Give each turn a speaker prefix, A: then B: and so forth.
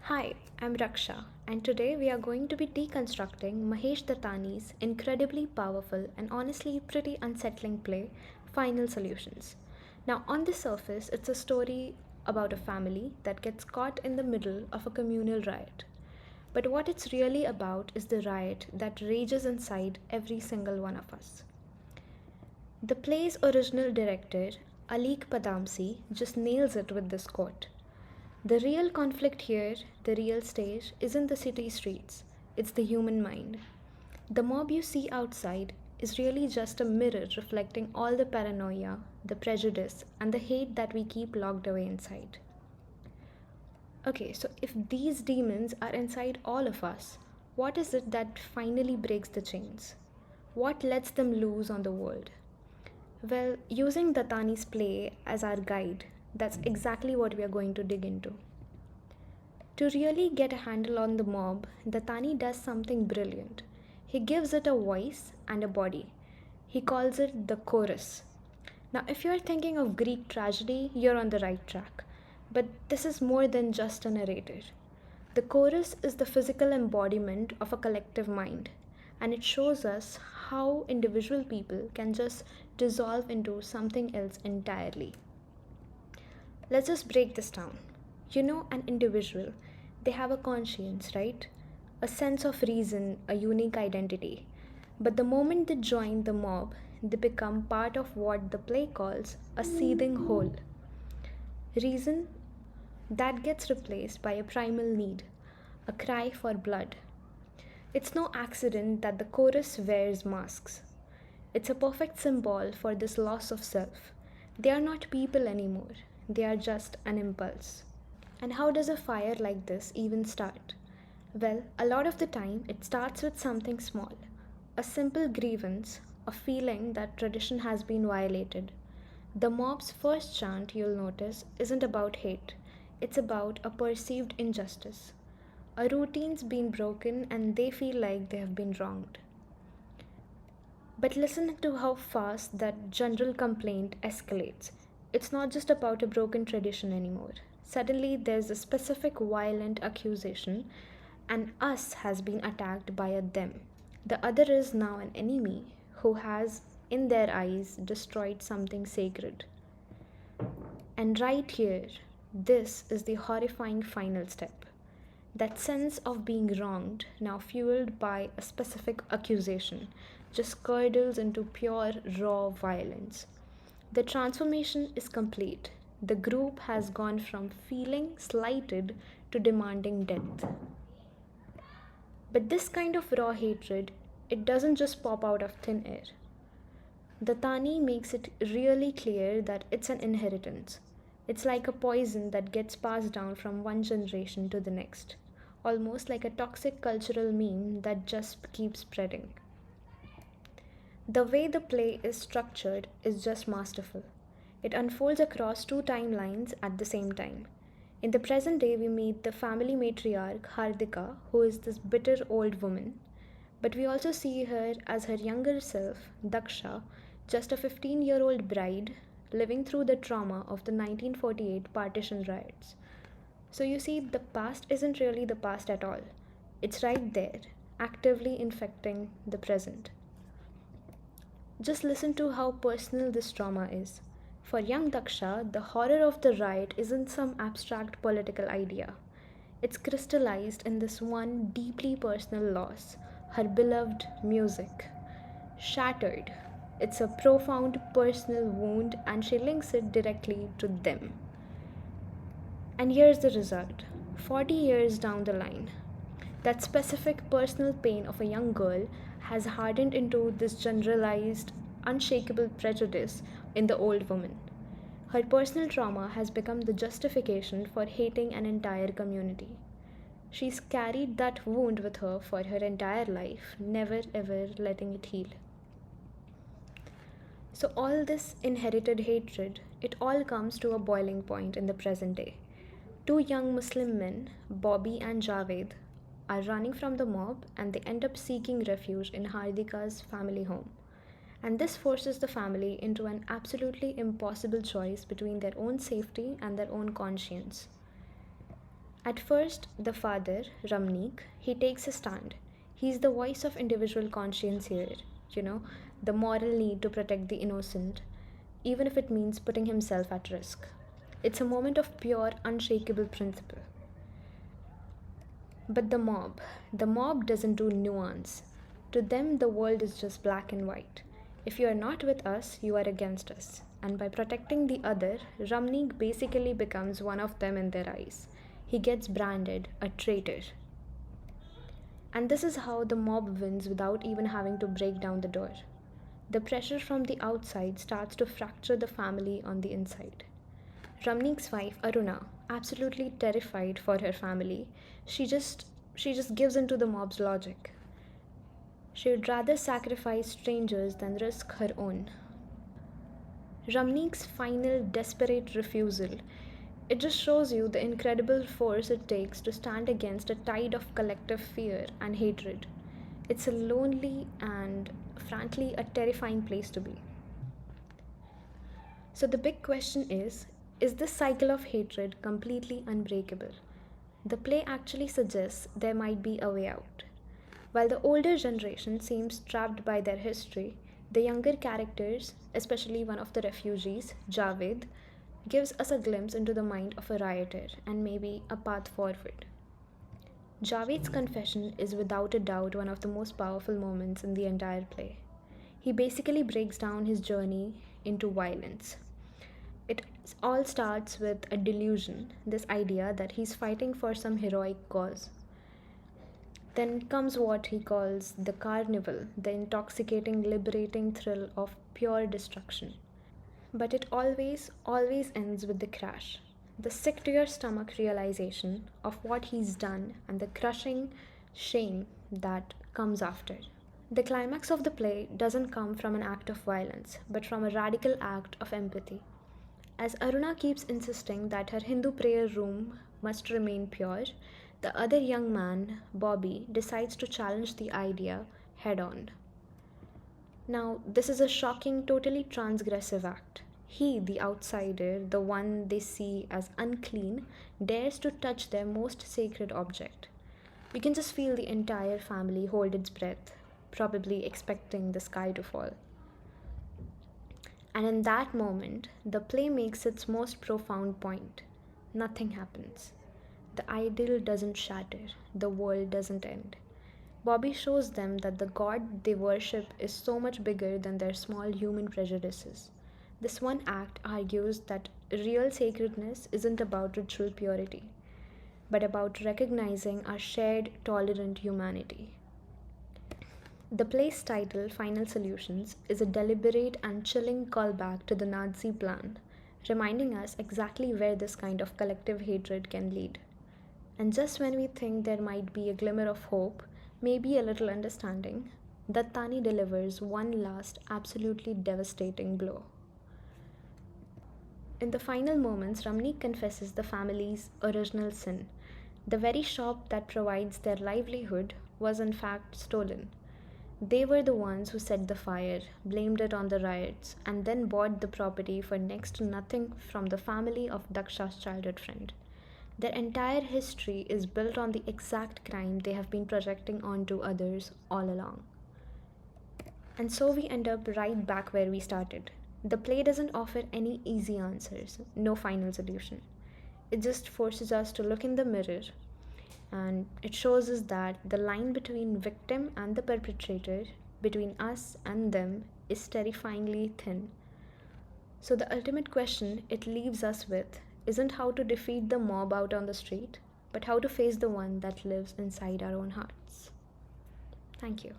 A: Hi, I'm Raksha, and today we are going to be deconstructing Mahesh Dattani's incredibly powerful and honestly pretty unsettling play, Final Solutions. Now, on the surface, it's a story about a family that gets caught in the middle of a communal riot. But what it's really about is the riot that rages inside every single one of us. The play's original director, Alik Padamsi, just nails it with this quote. The real conflict here, the real stage, isn't the city streets, it's the human mind. The mob you see outside is really just a mirror reflecting all the paranoia, the prejudice, and the hate that we keep locked away inside. Okay, so if these demons are inside all of us, what is it that finally breaks the chains? What lets them loose on the world? Well, using Dattani's play as our guide, that's exactly what we are going to dig into. To really get a handle on the mob, Dattani does something brilliant. He gives it a voice and a body. He calls it the chorus. Now, if you are thinking of Greek tragedy, you're on the right track. But this is more than just a narrator. The chorus is the physical embodiment of a collective mind, and it shows us how individual people can just dissolve into something else entirely. Let's just break this down. An individual, they have a conscience, right? A sense of reason, a unique identity. But the moment they join the mob, they become part of what the play calls a seething whole. Reason that gets replaced by a primal need, a cry for blood. It's no accident that the chorus wears masks. It's a perfect symbol for this loss of self. They are not people anymore, they are just an impulse. And how does a fire like this even start? Well, a lot of the time it starts with something small, a simple grievance, a feeling that tradition has been violated. The mob's first chant, you'll notice, isn't about hate, it's about a perceived injustice. A routine's been broken and they feel like they have been wronged. But listen to how fast that general complaint escalates. It's not just about a broken tradition anymore. Suddenly, there's a specific violent accusation, and us has been attacked by a them. The other is now an enemy who has, in their eyes, destroyed something sacred. And right here, this is the horrifying final step. That sense of being wronged, now fueled by a specific accusation, just curdles into pure, raw violence. The transformation is complete. The group has gone from feeling slighted to demanding death. But this kind of raw hatred, it doesn't just pop out of thin air. Dattani makes it really clear that it's an inheritance. It's like a poison that gets passed down from one generation to the next, almost like a toxic cultural meme that just keeps spreading. The way the play is structured is just masterful. It unfolds across two timelines at the same time. In the present day, we meet the family matriarch Hardika, who is this bitter old woman, but we also see her as her younger self, Daksha, just a 15-year-old bride living through the trauma of the 1948 partition riots. So you see, the past isn't really the past at all. It's right there, actively infecting the present. Just listen to how personal this trauma is. For young Daksha, the horror of the riot isn't some abstract political idea. It's crystallized in this one deeply personal loss, her beloved music. Shattered. It's a profound personal wound, and she links it directly to them. And here's the result 40 years down the line. That specific personal pain of a young girl has hardened into this generalized, unshakable prejudice in the old woman. Her personal trauma has become the justification for hating an entire community. She's carried that wound with her for her entire life, never ever letting it heal. So, all this inherited hatred, it all comes to a boiling point in the present day. Two young Muslim men, Bobby and Javed, are running from the mob and they end up seeking refuge in Hardika's family home. And this forces the family into an absolutely impossible choice between their own safety and their own conscience. At first, the father, Ramnik, he takes a stand. He's the voice of individual conscience here, you know, the moral need to protect the innocent, even if it means putting himself at risk. It's a moment of pure, unshakable principle. But the mob doesn't do nuance. To them, the world is just black and white. If you are not with us, you are against us. And by protecting the other, Ramnik basically becomes one of them in their eyes. He gets branded a traitor. And this is how the mob wins without even having to break down the door. The pressure from the outside starts to fracture the family on the inside. Ramnik's wife, Aruna, absolutely terrified for her family, she just gives in to the mob's logic. She would rather sacrifice strangers than risk her own. Ramnik's final desperate refusal, it just shows you the incredible force it takes to stand against a tide of collective fear and hatred. It's a lonely and, frankly, a terrifying place to be. So the big question is this cycle of hatred completely unbreakable? The play actually suggests there might be a way out. While the older generation seems trapped by their history, the younger characters, especially one of the refugees, Javed, gives us a glimpse into the mind of a rioter and maybe a path forward. Javed's confession is without a doubt one of the most powerful moments in the entire play. He basically breaks down his journey into violence. It all starts with a delusion, this idea that he's fighting for some heroic cause. Then comes what he calls the carnival, the intoxicating, liberating thrill of pure destruction. But it always ends with the crash. The sick to your stomach realization of what he's done and the crushing shame that comes after. The climax of the play doesn't come from an act of violence, but from a radical act of empathy. As Aruna keeps insisting that her Hindu prayer room must remain pure, the other young man, Bobby, decides to challenge the idea head on. Now, this is a shocking, totally transgressive act. He, the outsider, the one they see as unclean, dares to touch their most sacred object. You can just feel the entire family hold its breath, probably expecting the sky to fall. And in that moment, the play makes its most profound point. Nothing happens. The ideal doesn't shatter, the world doesn't end. Bobby shows them that the God they worship is so much bigger than their small human prejudices. This one act argues that real sacredness isn't about ritual purity, but about recognizing our shared, tolerant humanity. The play's title, Final Solutions, is a deliberate and chilling callback to the Nazi plan, reminding us exactly where this kind of collective hatred can lead. And just when we think there might be a glimmer of hope, maybe a little understanding, Dattani delivers one last, absolutely devastating blow. In the final moments, Ramnik confesses the family's original sin. The very shop that provides their livelihood was in fact stolen. They were the ones who set the fire, blamed it on the riots, and then bought the property for next to nothing from the family of Daksha's childhood friend. Their entire history is built on the exact crime they have been projecting onto others all along. And so we end up right back where we started. The play doesn't offer any easy answers, no final solution. It just forces us to look in the mirror, and it shows us that the line between victim and the perpetrator, between us and them, is terrifyingly thin. So the ultimate question it leaves us with isn't how to defeat the mob out on the street, but how to face the one that lives inside our own hearts. Thank you.